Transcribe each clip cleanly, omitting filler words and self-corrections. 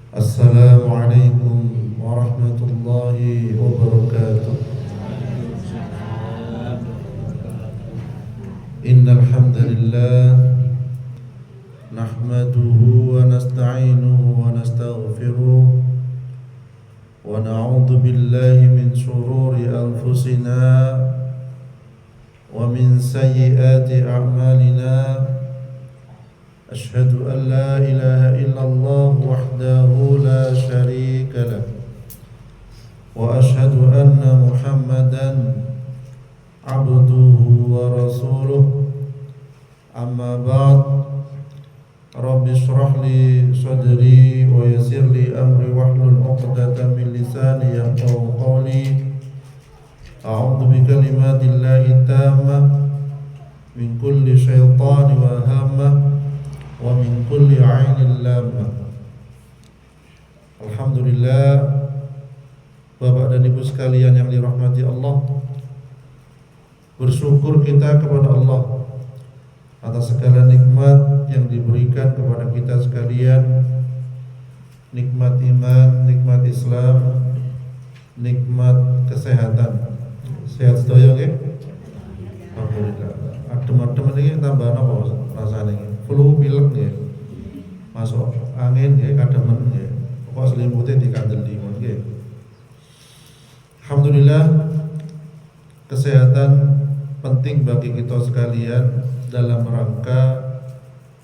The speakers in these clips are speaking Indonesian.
Assalamualaikum warahmatullahi wabarakatuh. Innal hamdalillah nahmaduhu wa nasta'inuhu wa nastaghfiruh wa na'udzu billahi min shururi anfusina wa min sayyiati a'malina. Ashhadu an la ilaha illallah wahdahu la syarika lah wa ashhadu anna Muhammadan abduhu wa rasuluh. Amma ba'd. Rabbi shrah li sadri wa yassir li amri wahlul 'uqdatam min lisani yafqahu qawli. A'udzu bi kalimatillahi tammah min kulli syaitani wa hamah wa min kulli 'ainin lamah. Alhamdulillah, Bapak dan Ibu sekalian yang dirahmati Allah, bersyukur kita kepada Allah atas segala nikmat yang diberikan kepada kita sekalian. Nikmat iman, nikmat Islam, nikmat kesehatan. Sehat sedaya nggih? Alhamdulillah. Adem-adem iki tambah napa rasane? Flu pilek nggih. Masuk angin nggih, kademen nggih. Pokok selimute dikandeli mon nggih. Alhamdulillah, kesehatan penting bagi kita sekalian dalam rangka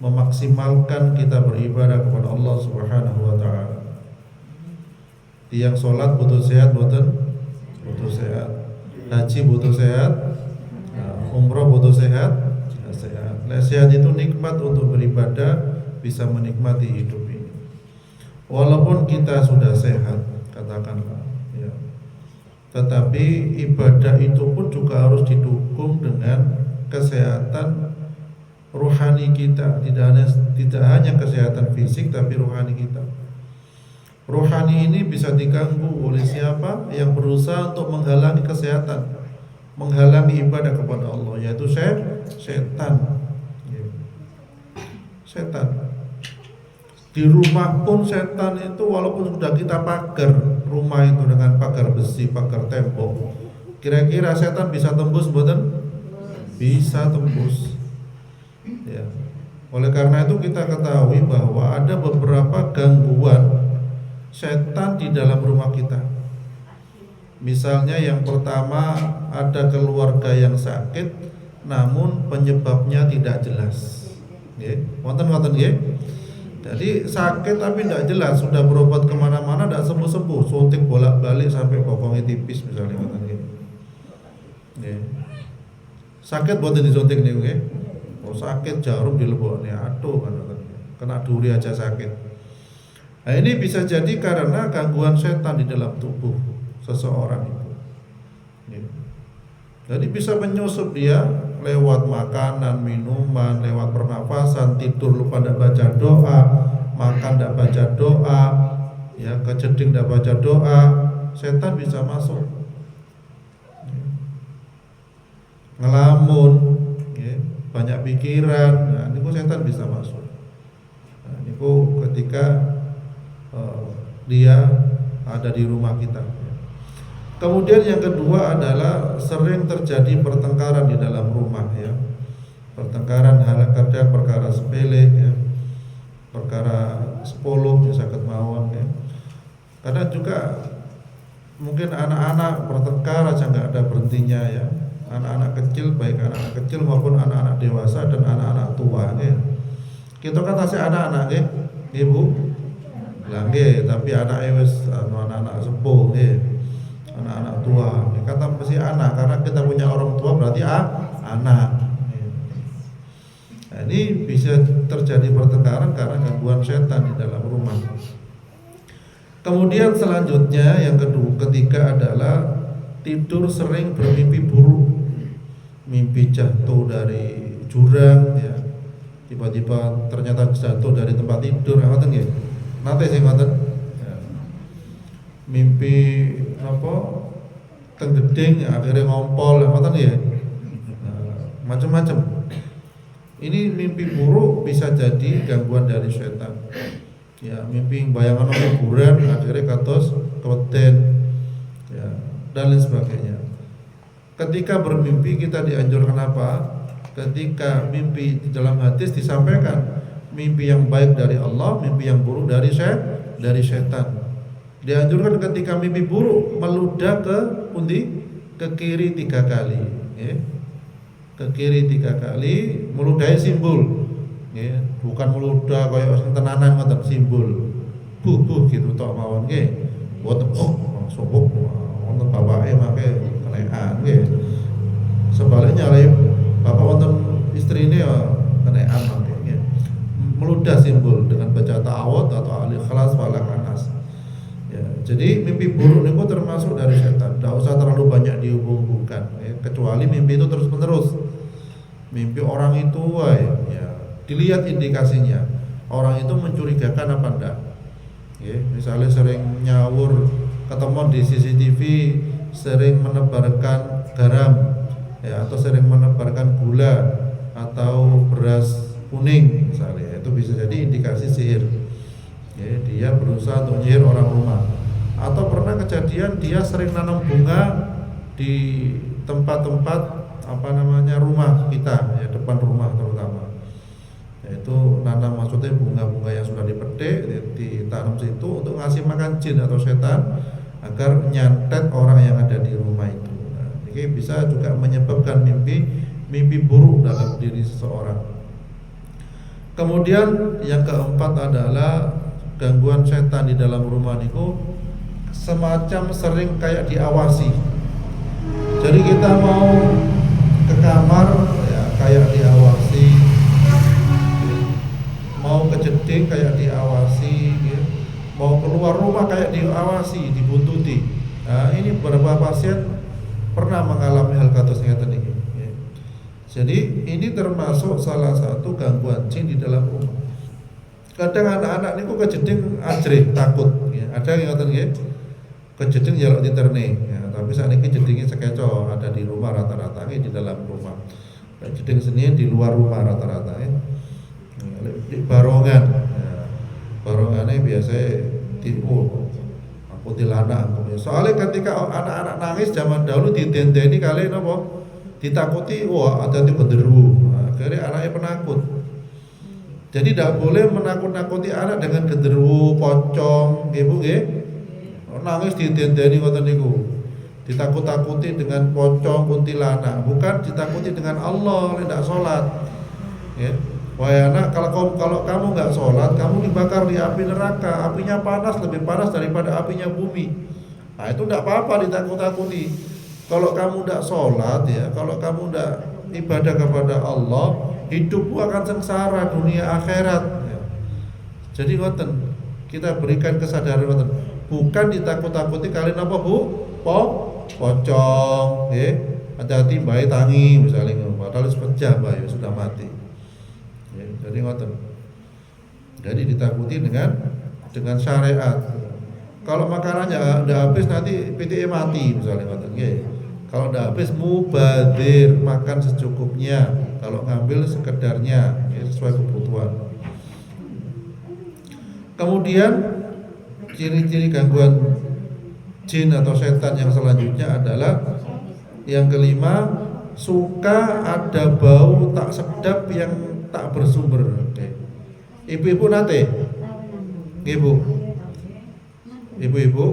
memaksimalkan kita beribadah kepada Allah Subhanahu wa taala. Tiang salat butuh sehat boten? Butuh sehat. Haji butuh sehat. Umrah butuh sehat. Sehat. Nah, sehat itu nikmat untuk beribadah, bisa menikmati hidup ini. Walaupun kita sudah sehat, katakanlah, ya. Tetapi ibadah itu pun juga harus didukung dengan kesehatan rohani kita. Tidak hanya kesehatan fisik, tapi rohani kita. Rohani ini bisa diganggu oleh siapa yang berusaha untuk menghalangi kesehatan, menghalangi ibadah kepada Allah, yaitu setan. Setan. Di rumah pun setan itu, walaupun sudah kita pagar rumah itu dengan pagar besi, pagar tembok, kira-kira setan bisa tembus boten? Bisa tembus. Ya. Oleh karena itu kita ketahui bahwa ada beberapa gangguan setan di dalam rumah kita. Misalnya yang pertama, ada keluarga yang sakit namun penyebabnya tidak jelas. Wonten nggih. Jadi sakit tapi tidak jelas, sudah berobat kemana-mana tidak sembuh-sembuh, suntik bolak-balik sampai bokongnya tipis misalnya, wonten nggih. Sakit boten disuntik niku nggih. Oh, sakit jarum dilebokne, aduh kan, kena duri aja sakit. Nah, ini bisa jadi karena gangguan setan di dalam tubuh seseorang itu. Jadi bisa menyusup dia lewat makanan, minuman, lewat pernafasan, tidur lupa tidak baca doa, makan tidak baca doa, ya, kejeding tidak baca doa, setan bisa masuk. Ngelamun, ya, banyak pikiran, nah, ini setan bisa masuk. Nah, ini ketika dia ada di rumah kita. Kemudian yang kedua adalah sering terjadi pertengkaran di dalam rumah, ya. Pertengkaran hal kerja perkara sepele, ya. Perkara 10 saged mawon, ya. Kadang juga mungkin anak-anak bertengkar aja nggak ada berhentinya, ya. Anak-anak kecil, baik anak-anak kecil maupun anak-anak dewasa dan anak-anak tua, ya. Kita kan tasih anak-anak, ya, Ibu. Lah nggih, tapi anake wis anak-anak sepuh, nggih. Anak-anak tua, kata mesti anak karena kita punya orang tua berarti anak. Nah, ini bisa terjadi pertengkaran karena gangguan setan di dalam rumah. Kemudian selanjutnya yang ketiga adalah tidur sering bermimpi buruk, mimpi jatuh dari jurang, ya, tiba-tiba ternyata jatuh dari tempat tidur, ngoten nggih. Nate sing ngoten. Ya. Mimpi apa tenggeding akhirnya ngompol, ngoten nggih. Macam-macam. Ini mimpi buruk bisa jadi gangguan dari setan. Ya, mimpi bayangan kuburan akhirnya kados keweden ya, dan lain sebagainya. Ketika bermimpi kita dianjurkan apa? Ketika mimpi di dalam hadis disampaikan mimpi yang baik dari Allah, mimpi yang buruk dari setan. Dianjurkan ketika mimpi buruk meludah ke pundi? Ke kiri 3 kali ya. Ke kiri 3 kali meludahi simbol ya. Bukan meludah kaya sing tenanan ngoten simbol buh gitu tok mawon nggih. Mboten langsung wonten bapake make kenekan nggih. Sebaliknya lek bapak wonten istrine ya kenekan mangke nggih. Meludah simbol dengan baca ta'awudz atau al-ikhlas falaq anas. Ya, jadi mimpi buruk niku termasuk dari setan. Tidak usah terlalu banyak dihubung-hubungkan ya, kecuali mimpi itu terus-menerus. Mimpi orang itu ya, dilihat indikasinya. Orang itu mencurigakan apa enggak? Ya, misalnya sering nyawur, ketemu di CCTV, sering menebarkan garam ya, atau sering menebarkan gula atau beras kuning misalnya, itu bisa jadi indikasi sihir. Ya, dia berusaha untuk nyihir orang rumah. Atau pernah kejadian dia sering nanam bunga di tempat-tempat rumah kita ya, depan rumah terutama. Yaitu nanam maksudnya bunga-bunga yang sudah dipetik ditanam situ untuk ngasih makan jin atau setan agar nyantet orang yang ada di rumah itu. Nah, ini bisa juga menyebabkan mimpi buruk dalam diri seseorang. Kemudian yang keempat adalah gangguan setan di dalam rumah niku semacam sering kayak diawasi. Jadi kita mau ke kamar ya kayak diawasi, mau ke jeding kayak diawasi, ya. Mau keluar rumah kayak diawasi, dibuntuti. Nah, ini beberapa pasien pernah mengalami hal kados ngeten iki. Ya. Jadi ini termasuk salah satu gangguan jin di dalam rumah. Kadang anak-anak niku kejeding ajrih takut ya. Ada yang ngoten nggih. Kejeding njaluk diterne ya, tapi sakniki jedinge sekeco ada di rumah rata-rata di dalam rumah. Jeding Senin di luar rumah rata-rata ya. Di barongan. Ya. Barongane biasa di aku tilana aku. Soalnya ketika anak-anak nangis zaman dahulu didendeni kali napa? Ditakuti wah ada di genderuwo. Nah, akhirnya anaknya penakut. Jadi tidak boleh menakut-nakuti anak dengan genderuwo, pocong, ibu nggih. Nangis didendeni ngoten niku. Ditakut-takuti dengan pocong, kuntilanak, bukan ditakuti dengan Allah nek ndak salat. Ya. Wahai anak, kalau kamu nggak sholat, kamu dibakar di api neraka. Apinya panas, lebih panas daripada apinya bumi. Nah itu tidak apa-apa ditakut-takuti. Kalau kamu nggak sholat ya, kalau kamu nggak ibadah kepada Allah, hidupmu akan sengsara dunia akhirat. Ya. Jadi ngoten, kita berikan kesadaran ngoten. Bukan ditakut-takuti kalian apa bu? Pocong, ya. Hati-hati bayi tangi misalnya, padahal sepejah bayi sudah mati. Ya, jadi ngoten. Jadi ditakuti dengan syariat. Kalau makanannya udah habis nanti PTE mati misalnya ngoten nggih. Kalau udah habis mubadir, makan secukupnya. Kalau ngambil sekedarnya ya, sesuai kebutuhan. Kemudian ciri-ciri gangguan jin atau setan yang selanjutnya adalah yang kelima, suka ada bau tak sedap yang tak bersumber. Oke. Ibu-ibu nate? Ibu-ibu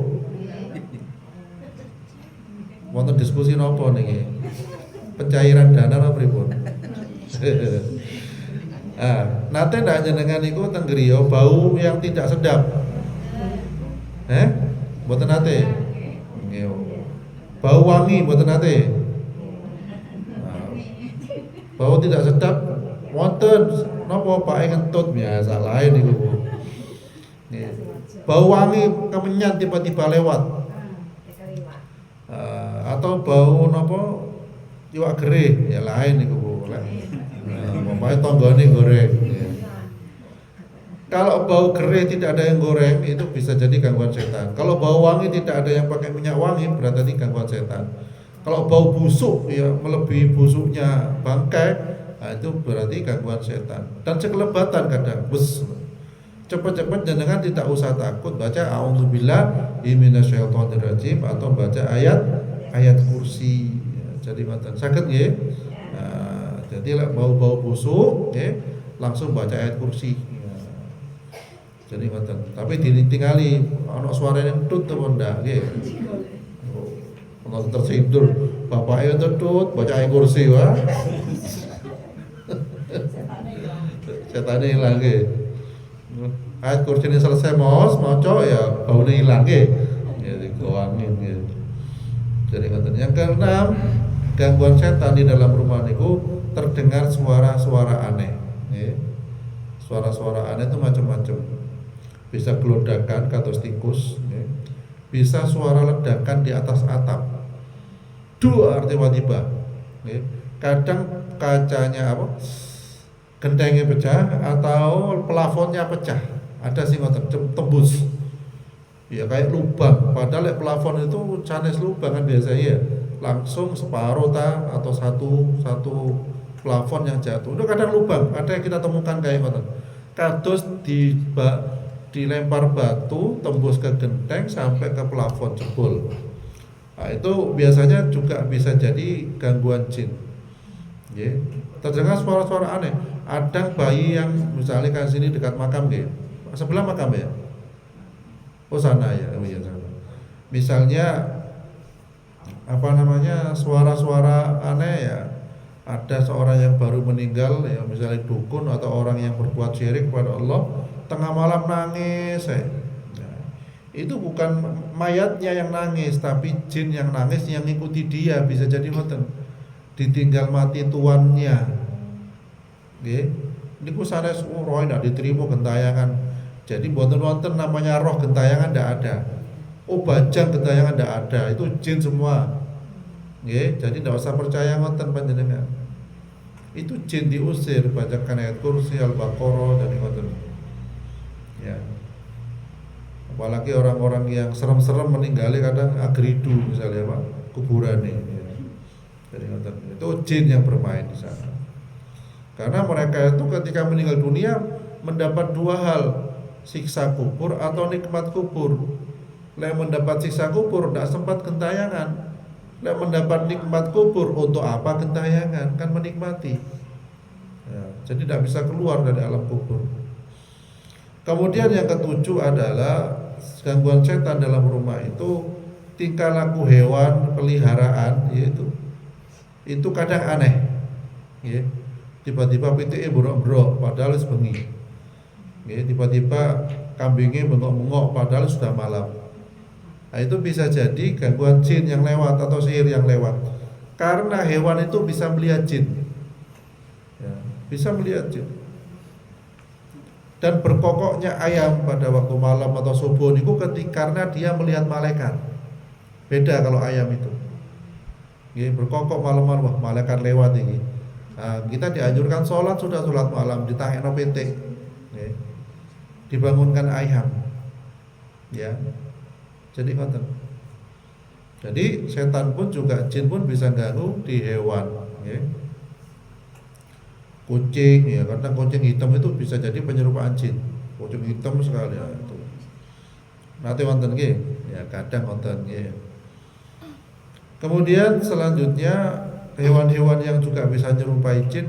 wonten diskusi napa niki? Pencairan dana napa pripun? Nate ndak jenengan niku teng griya bau yang tidak sedap. Mboten nate. Nggih. Bau wangi mboten nate. Bau tidak sedap wonten napa Pak ngentut biasa lain niku. Nggih. Bau wangi kemenyan tiba-tiba lewat. Atau bau napa iwak gereh ya lain niku Bu. Pokoke tanggane goreng. Kalau bau gereh tidak ada yang goreng itu bisa jadi gangguan setan. Kalau bau wangi tidak ada yang pakai minyak wangi berarti gangguan setan. Kalau bau busuk ya melebihi busuknya bangkai, nah itu berarti gangguan setan. Dan sekelebatan kadang bus. Cepat-cepat jenengan tidak usah takut baca a'udzubillahi minasyaitonirrajim atau baca ayat kursi. Ya, jadi ngoten. Saged nggih. Nah, jadi lek bau-bau busuk nggih, langsung baca ayat kursi. Ya. Jadi ngoten. Tapi ditingali ana suarane entut to ndak nggih. Kalau tertidur bapaknya entut baca ayat kursi wah. Setan hilang nggih. Ayat kursi ini selesai maca ya baune hilang nggih. Ya digoangin nggih. Jadi ngoten. Yang keenam, gangguan setan di dalam rumah niku terdengar suara-suara aneh, nggih. Suara-suara aneh itu macam-macam. Bisa gelodakan kados tikus, nggih. Bisa suara ledakan di atas atap. Dua tiba-tiba, nggih. Kadang kacanya gentengnya pecah atau plafonnya pecah, ada sih ngoten tembus ya kayak lubang, padahal plafon itu canes lubang kan biasanya ya langsung separuh atau satu plafon yang jatuh itu kadang lubang, ada yang kita temukan kayak ngoten kados dilempar batu tembus ke genteng sampai ke plafon jebol. Nah, itu biasanya juga bisa jadi gangguan jin. Ya, terdengar suara-suara aneh. Ada bayi yang misalnya kan sini dekat makam ya, sebelah makam ya. Oh sana ya, oh iya sana. Misalnya suara-suara aneh ya. Ada seorang yang baru meninggal ya, misalnya dukun atau orang yang berbuat syirik kepada Allah, tengah malam nangis ya. Nah, itu bukan mayatnya yang nangis, tapi jin yang nangis yang ngikuti dia, bisa jadi ngoten. Ditinggal mati tuannya. Nggih. Niku sanes roh ndak diterima gentayangan. Jadi mboten wonten namanya roh gentayangan ndak ada. Oh bajang gentayangan ndak ada, itu jin semua. Nggih, jadi ndak usah percaya ngoten panjenengan. Itu jin diusir, bacakan ayat kursi Al-Baqarah dan ngoten. Ya. Apalagi orang-orang yang serem-serem meninggali kadang agridu misalnya Pak, kuburane ya. Jadi ngoten. Itu jin yang bermain di sana. Karena mereka itu ketika meninggal dunia mendapat dua hal, siksa kubur atau nikmat kubur. Lek mendapat siksa kubur tidak sempat gentayangan. Lek mendapat nikmat kubur untuk apa gentayangan? Kan menikmati. Ya, jadi tidak bisa keluar dari alam kubur. Kemudian yang ketujuh adalah gangguan setan dalam rumah itu tingkah laku hewan peliharaan, yaitu itu kadang aneh. Ya. Tiba-tiba pitike borok-borok padahal wis bengi. Ya, tiba-tiba kambingnya bengok-bengok padahal sudah malam. Nah, itu bisa jadi gangguan jin yang lewat atau sihir yang lewat. Karena hewan itu bisa melihat jin. Ya, bisa melihat jin. Dan berkokoknya ayam pada waktu malam atau subuh niku karena dia melihat malaikat. Beda kalau ayam itu. Ya, berkokok malam-malam, wah malaikat lewat ini. Nah, kita dianjurkan sholat sudah sholat malam ditangekno PT, ya. Dibangunkan ayam, ya. Jadi ngoten. Jadi setan pun juga jin pun bisa ganggu di hewan, ya. Kucing, ya karena kucing hitam itu bisa jadi penyerupaan jin. Kucing hitam sekali ya, itu. Nanti wonten nggih, ya kadang wonten nggih. Kemudian selanjutnya hewan-hewan yang juga bisa nyerupai jin,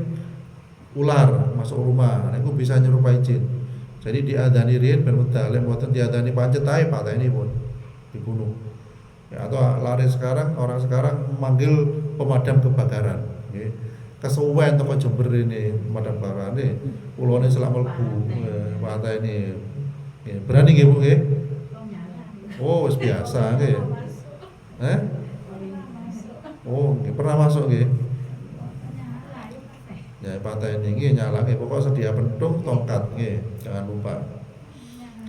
ular masuk rumah, itu bisa nyerupai jin. Jadi diadani rin ben wedal, mboten diadani pancet ae pateni pun dibunuh. Ya, atau lari sekarang orang sekarang memanggil pemadam kebakaran, nggih. Kesuwen toko Jember ini pemadam kebakaran ini, ulone selak mlebu pateni. Nggih, berani nggih Bu nggih? Oh, wis biasa nggih. Oh, nggih pernah masuk nggih. Ya pantai ini nyala nggih, pokok sedia pentung tongkat nggih, jangan lupa.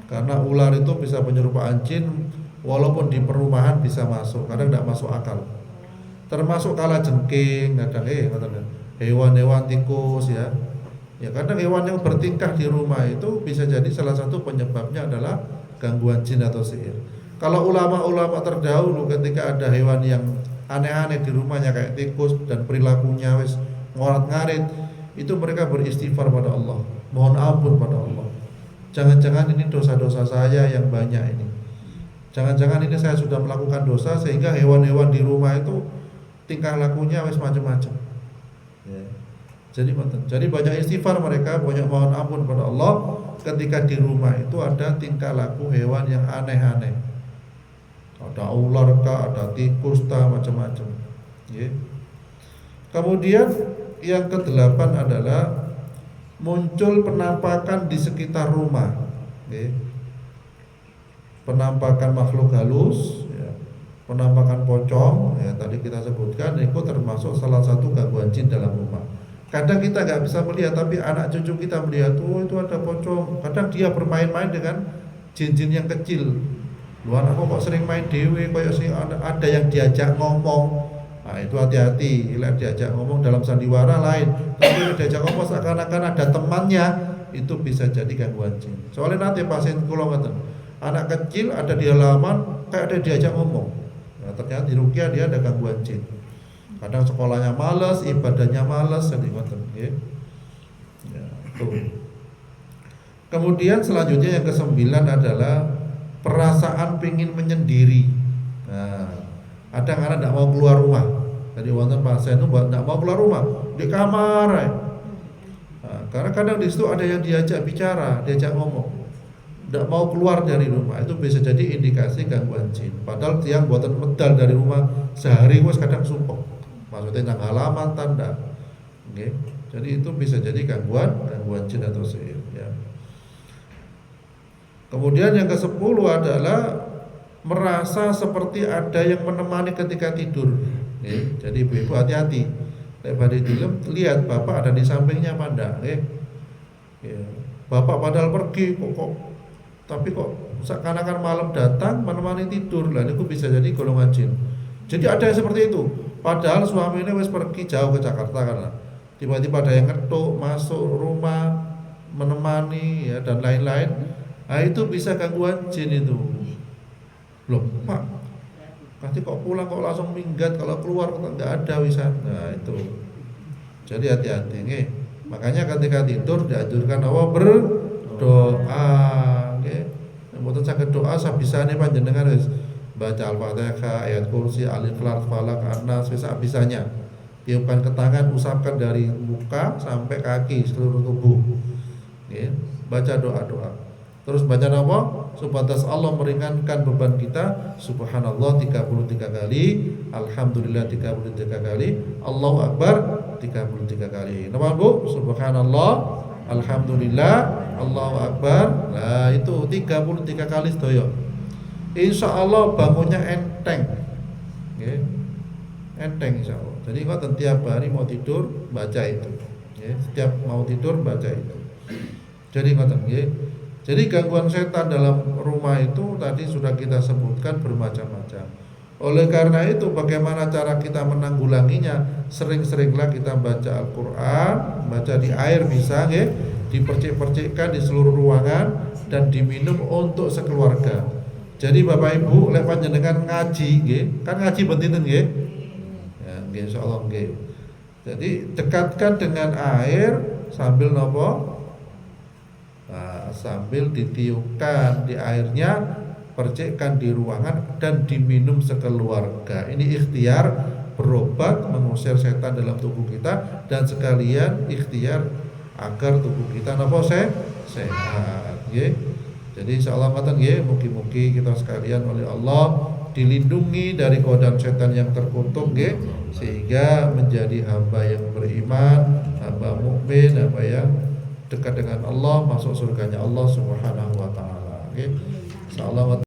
Karena ular itu bisa penyerupaan jin walaupun di perumahan bisa masuk, kadang tidak masuk akal. Termasuk kalajengking, kadang hewan-hewan tikus ya. Ya kadang hewan yang bertingkah di rumah itu bisa jadi salah satu penyebabnya adalah gangguan jin atau sihir. Kalau ulama-ulama terdahulu ketika ada hewan yang aneh-aneh di rumahnya kayak tikus dan perilakunya wis ngorat-ngarit, itu mereka beristighfar pada Allah, mohon ampun pada Allah. jangan-jangan ini dosa-dosa saya yang banyak ini. Jangan-jangan ini saya sudah melakukan dosa sehingga hewan-hewan di rumah itu tingkah lakunya wis macam-macam. Ya. Jadi banyak istighfar mereka, banyak mohon ampun kepada Allah ketika di rumah itu ada tingkah laku hewan yang aneh-aneh. Ada ular kah, ada tikus kah, macam-macam. Ya. Kemudian yang kedelapan adalah muncul penampakan di sekitar rumah. Ya. Penampakan makhluk halus, ya, penampakan pocong, ya, tadi kita sebutkan itu termasuk salah satu gangguan jin dalam rumah. Kadang kita nggak bisa melihat, tapi anak cucu kita melihat, oh itu ada pocong. Kadang dia bermain-main dengan jin-jin yang kecil. Lu anakku kok sering main dewe, kayak sih ada yang diajak ngomong. Nah itu hati-hati, diajak ngomong dalam sandiwara lain. Tapi diajak ngomong seakan-akan ada temannya, itu bisa jadi gangguan jin. Soalnya nanti pasien kula ngoten. Anak kecil ada di halaman kayak ada diajak ngomong. Nah, ternyata di ruqyah dia ada gangguan jin. Kadang sekolahnya malas, ibadahnya malas, jadi ngoten nggih. Ya, tuh. Kemudian selanjutnya yang ke-9 adalah perasaan pingin menyendiri. Nah, ada anak tidak mau keluar rumah. Jadi wonten pasien itu tidak mau keluar rumah, di kamar. Nah, karena kadang di situ ada yang diajak bicara, diajak ngomong. Tidak mau keluar dari rumah, itu bisa jadi indikasi gangguan jin. Padahal tiang buatan medal dari rumah sehari wes kadang sumpah, maksudnya nang halaman tanda. Okay. Jadi itu bisa jadi gangguan jin atau sihir. Ya. Kemudian yang ke-10 adalah merasa seperti ada yang menemani ketika tidur. Okay. Jadi ibu-ibu hati-hati. Lepas di film lihat bapak ada di sampingnya apa enggak. Okay. Ya. Bapak padahal pergi kok tapi kok seakan-akan malam datang menemani tidur, lah itu bisa jadi golongan jin. Jadi ada yang seperti itu. Padahal suaminya wis pergi jauh ke Jakarta karena tiba-tiba ada yang ngetuk masuk rumah menemani ya dan lain-lain. Nah itu bisa gangguan jin itu. Loh Pak, nanti kok pulang kok langsung minggat, kalau keluar kok nggak ada wisan. Nah itu. Jadi hati-hati nih. Makanya ketika tidur dianjurkan berdoa. Mboten saged doa sabisane panjenengan wis baca Al-Fatihah, ayat kursi, Al-Ikhlas, Falaq, An-Nas wis sabisanya. Tiupkan ke tangan, usapkan dari muka sampai kaki seluruh tubuh. Nggih, baca doa-doa. Terus baca apa? Supaya Allah meringankan beban kita. Subhanallah 33 kali, alhamdulillah 33 kali, Allahu Akbar 33 kali. Napa Bu? Subhanallah, alhamdulillah, Allahu Akbar. Nah itu 33 kali sedaya. Insya Allah bangunnya enteng. Okay. Enteng insya Allah. Jadi kalau tiap hari mau tidur baca itu. Okay. Setiap mau tidur baca itu. Jadi ngoten nggih. Jadi gangguan setan dalam rumah itu tadi sudah kita sebutkan bermacam-macam. Oleh karena itu bagaimana cara kita menanggulanginya? Sering-seringlah kita baca Al-Quran, baca di air bisa nggih, dipercik-percikkan di seluruh ruangan dan diminum untuk sekeluarga. Jadi Bapak Ibu lek panjenengan ngaji nggih, kan ngaji bentiten nggih. Ya nggih insyaallah nggih. Jadi dekatkan dengan air sambil nopo? Nah, sambil ditiupkan di airnya, percikkan di ruangan dan diminum sekeluarga. Ini ikhtiar berobat mengusir setan dalam tubuh kita dan sekalian ikhtiar agar tubuh kita napa sehat nggih. Jadi insyaallah ngoten nggih, mugi-mugi kita sekalian oleh Allah dilindungi dari godaan setan yang terkutuk nggih, sehingga menjadi hamba yang beriman, hamba mukmin, hamba yang dekat dengan Allah, masuk surganya Allah Subhanahu wa taala nggih. Insyaallah